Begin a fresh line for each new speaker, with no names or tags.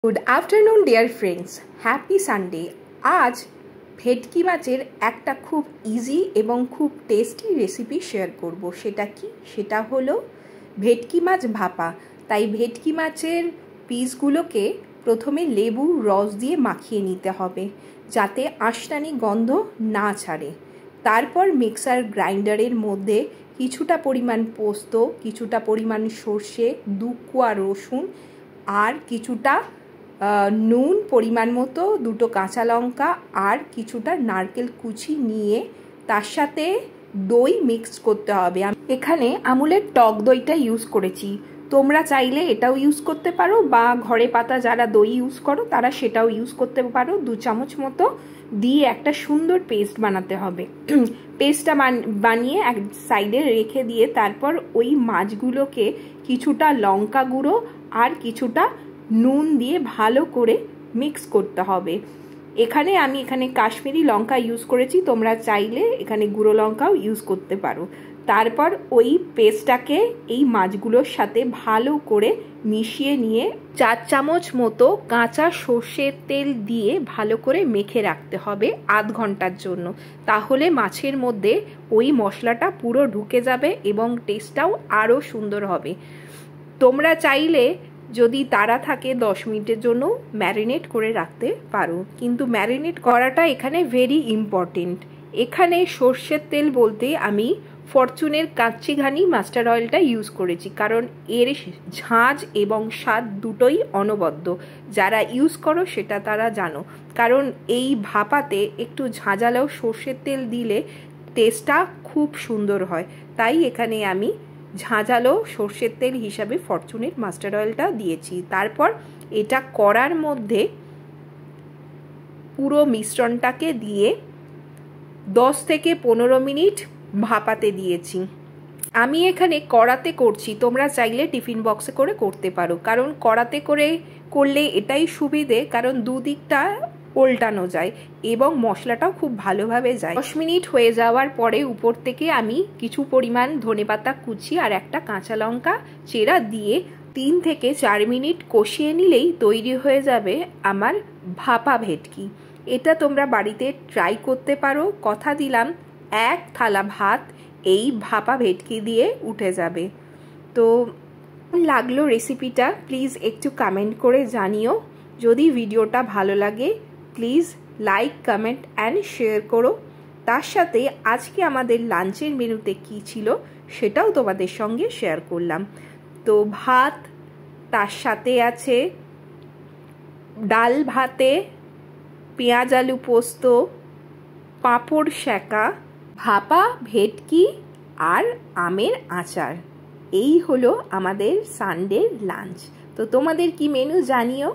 Good afternoon dear friends, happy Sunday. আজ ভেটকি মাছের একটা খুব ইজি এবং খুব টেস্টি রেসিপি শেয়ার করব। সেটা কি? সেটা হলো ভেটকি মাছ ভাপা। তাই ভেটকি মাছের পিসগুলোকে প্রথমে লেবুর রস দিয়ে মাখিয়ে নিতে হবে যাতে আঁশটানি গন্ধ না ছাড়ে। তারপর মিক্সার গ্রাইন্ডারের মধ্যে কিছুটা পরিমাণ পোস্ত, কিছুটা পরিমাণ সর্ষে, 2 কোয়া রসুন আর কিছুটা নুন, পরিমাণ মতো 2টো কাঁচা লঙ্কা আর কিছুটা নারকেল কুচি নিয়ে তার সাথে দই মিক্স করতে হবে। এখানে আমুলের টক দইটা ইউজ করেছি, তোমরা চাইলে এটাও ইউজ করতে পারো বা ঘরে পাতা যারা দই ইউজ করো তারা সেটাও ইউজ করতে পারো। 2 চামচ মতো দিয়ে একটা সুন্দর পেস্ট বানাতে হবে। পেস্টটা বানিয়ে এক সাইডে রেখে দিয়ে তারপর ওই মাছগুলোকে কিছুটা লঙ্কা গুঁড়ো আর কিছুটা নুন দিয়ে ভালো করে মিক্স করতে হবে। আমি এখানে কাশ্মীরি লঙ্কা ইউজ করেছি, তোমরা চাইলে এখানে গুঁড়ো লঙ্কাও ইউজ করতে পারো। তারপর ওই পেস্টটাকে এই মাছগুলোর সাথে ভালো করে মিশিয়ে নিয়ে 4 চামচ মতো কাঁচা সর্ষের তেল দিয়ে ভালো করে মেখে রাখতে হবে আধ ঘন্টার জন্য। তাহলে মাছের মধ্যে ওই মশলাটা পুরো ঢুকে যাবে এবং টেস্টটাও আরও সুন্দর হবে। তোমরা চাইলে যদি তাড়া থাকে 10 মিনিটের জন্য ম্যারিনেট করে রাখতে পারো, কিন্তু ম্যারিনেট করাটা এখানে ভেরি ইম্পর্টেন্ট। এখানে সর্ষের তেল বলতে আমি ফরচুনের কাচ্চি ঘানি মাস্টার অয়েলটা ইউজ করেছি, কারণ এর ঝাঁঝ এবং স্বাদ দুটোই অনবদ্য। যারা ইউজ করো সেটা তারা জানো, কারণ এই ভাপাতে একটু ঝাঁঝালেও সর্ষের তেল দিলে টেস্টটা খুব সুন্দর হয়। তাই এখানে আমি ঝাঁঝালো সর্ষের তেল হিসাবে ফরচুনের মাস্টার অয়েলটা দিয়েছি। তারপর এটা কড়ার মধ্যে পুরো মিশ্রণটাকে দিয়ে 10 থেকে 15 মিনিট ভাপাতে দিয়েছি। আমি এখানে কড়াতে করছি, তোমরা চাইলে টিফিন বক্সে করে করতে পারো, কারণ কড়াতে করলে এটাই সুবিধে, কারণ দুদিকটা উল্টানো যায় এবং মশলাটাও খুব ভালোভাবে যায়। 10 মিনিট হয়ে যাওয়ার পরে উপর থেকে আমি কিছু পরিমাণ ধনেপাতা কুচি আর একটা কাঁচা লঙ্কা চেরা দিয়ে 3 থেকে 4 মিনিট কষিয়ে নিলেই তৈরি হয়ে যাবে আমার ভাপা ভেটকি। এটা তোমরা বাড়িতে ট্রাই করতে পারো। কথা দিলাম 1 থালা ভাত এই ভাপা ভেটকি দিয়ে উঠে যাবে। তো লাগলো রেসিপিটা প্লিজ একটু কমেন্ট করে জানিও। যদি ভিডিওটা ভালো লাগে please like, comment and share করো। তার সাথে আজকে আমাদের লাঞ্চের মেনুতে কি ছিল সেটাও তোমাদের সঙ্গে শেয়ার করলাম। তো ভাত, তার সাথে আছে ডাল ভাতে পেঁয়াজ আলু পোস্ত, পাঁপড় সেঁকা, ভাপা ভেটকি আর আমের আচার। এই হলো আমাদের সানডের লাঞ্চ। তো তোমাদের কি মেনু জানিও।